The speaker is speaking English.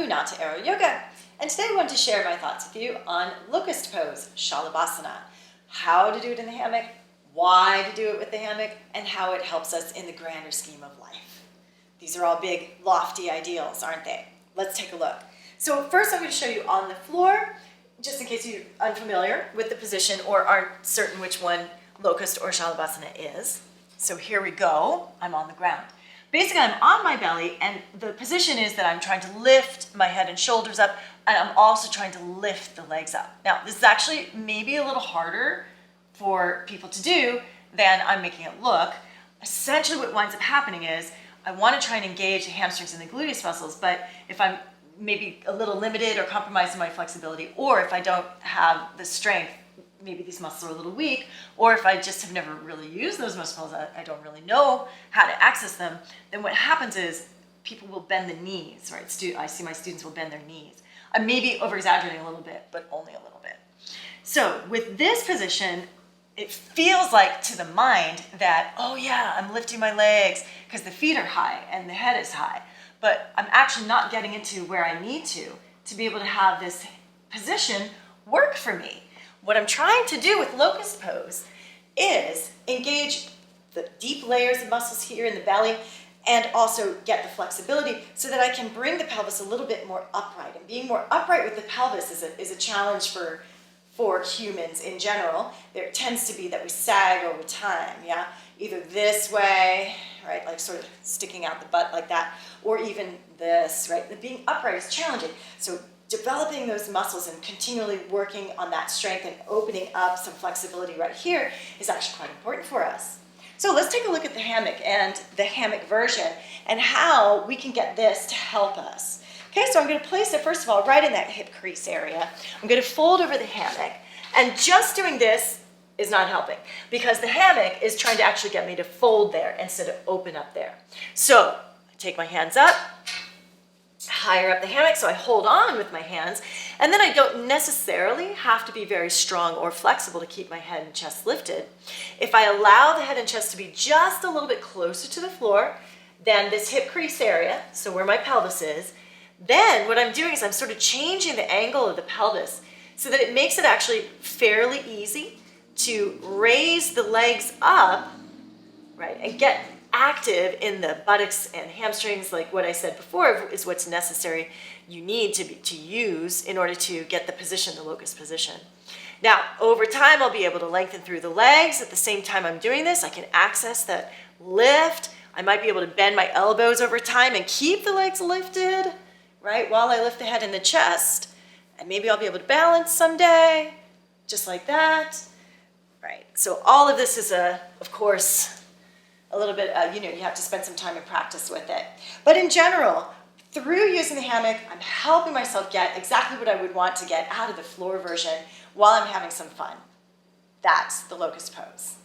Unata Aero Yoga. And today I want to share my thoughts with you on Locust Pose, Shalambasana. How to do it in the hammock, why to do it with the hammock, and how it helps us in the grander scheme of life. These are all big, lofty ideals, aren't they? Let's take a look. So first I'm going to show you on the floor, just in case you're unfamiliar with the position or aren't certain which one Locust or Shalambasana is. So here we go. I'm on the ground. Basically, I'm on my belly, and the position is that I'm trying to lift my head and shoulders up, and I'm also trying to lift the legs up. Now, this is actually maybe a little harder for people to do than I'm making it look. Essentially, what winds up happening is I want to try and engage the hamstrings and the gluteus muscles, but if I'm maybe a little limited or compromised in my flexibility, or if I don't have the strength, maybe these muscles are a little weak, or if I just have never really used those muscles, I don't really know how to access them, then what happens is people will bend the knees, right? I see my students will bend their knees. I'm maybe over-exaggerating a little bit, but only a little bit. So with this position, it feels like to the mind that, oh yeah, I'm lifting my legs because the feet are high and the head is high, but I'm actually not getting into where I need to be able to have this position work for me. What I'm trying to do with Locust Pose is engage the deep layers of muscles here in the belly and also get the flexibility so that I can bring the pelvis a little bit more upright. And being more upright with the pelvis is a challenge for humans in general. There tends to be that we sag over time, yeah? Either this way, right, like sort of sticking out the butt like that, or even this, right? Being upright is challenging. So developing those muscles and continually working on that strength and opening up some flexibility right here is actually quite important for us. So let's take a look at the hammock and the hammock version and how we can get this to help us. Okay, so I'm going to place it, first of all, right in that hip crease area. I'm going to fold over the hammock, and just doing this is not helping because the hammock is trying to actually get me to fold there instead of open up there. So I take my hands up, higher up the hammock, so I hold on with my hands, and then I don't necessarily have to be very strong or flexible to keep my head and chest lifted. If I allow the head and chest to be just a little bit closer to the floor than this hip crease area, so where my pelvis is, then what I'm doing is I'm sort of changing the angle of the pelvis so that it makes it actually fairly easy to raise the legs up, right, and get active in the buttocks and hamstrings, like what I said before, is what's necessary you need to use in order to get the position, the locust position. Now, over time, I'll be able to lengthen through the legs. At the same time I'm doing this, I can access that lift. I might be able to bend my elbows over time and keep the legs lifted, right, while I lift the head and the chest. And maybe I'll be able to balance someday, just like that, right? So all of this is, of course, a little bit, you have to spend some time and practice with it. But in general, through using the hammock, I'm helping myself get exactly what I would want to get out of the floor version while I'm having some fun. That's the Locust Pose.